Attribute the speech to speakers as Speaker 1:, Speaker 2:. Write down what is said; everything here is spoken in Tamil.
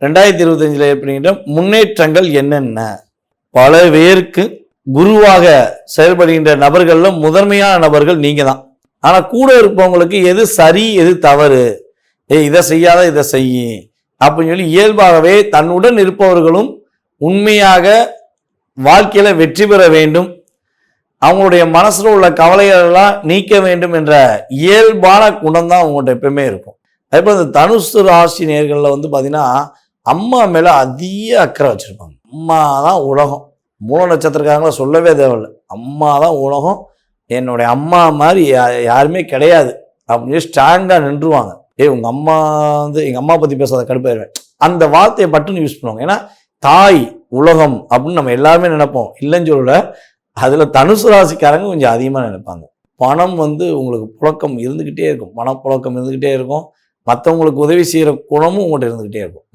Speaker 1: 2025 ஏற்படுகின்ற முன்னேற்றங்கள் என்னென்ன? பல பேருக்கு குருவாக செயல்படுகின்ற நபர்கள்ல முதன்மையான நபர்கள் நீங்க தான். ஆனா கூட இருப்பவங்களுக்கு எது சரி எது தவறு, இதை செய்யாத இதை செய்ய அப்படின்னு சொல்லி இயல்பாகவே தன்னுடன் இருப்பவர்களும் உண்மையாக வாழ்க்கையில வெற்றி பெற வேண்டும், அவங்களுடைய மனசுல உள்ள கவலைகளெல்லாம் நீக்க வேண்டும் என்ற இயல்பான குணம் தான் அவங்கள்ட்ட எப்பவுமே இருக்கும். அதே இந்த தனுசு ராசி நேயர்கள்ல பார்த்தீங்கன்னா அம்மா மேல அதிக அக்கறை வச்சிருப்பாங்க. அம்மா தான் உலகம். மூல நட்சத்திரக்காரங்கள சொல்லவே தேவையில்லை. அம்மா தான் உலகம், என்னுடைய அம்மா மாதிரி யாருமே கிடையாது அப்படின்னு ஸ்ட்ராங்காக நின்றுவாங்க. உங்கள் அம்மா எங்கள் அம்மா பற்றி பேசாத கடுப்பாயிருவேன். அந்த வார்த்தையை பட்டுன்னு யூஸ் பண்ணுவாங்க. ஏன்னா தாய் உலகம் அப்படின்னு நம்ம எல்லாருமே நினைப்போம், இல்லைன்னு சொல்லல. அதில் தனுசு ராசிக்காரங்க கொஞ்சம் அதிகமாக நினைப்பாங்க. பணம் உங்களுக்கு புழக்கம் இருந்துக்கிட்டே இருக்கும், பணப்புழக்கம் இருந்துக்கிட்டே இருக்கும், மற்றவங்களுக்கு உதவி செய்கிற குணமும் உங்கள்கிட்ட இருந்துக்கிட்டே இருக்கும்.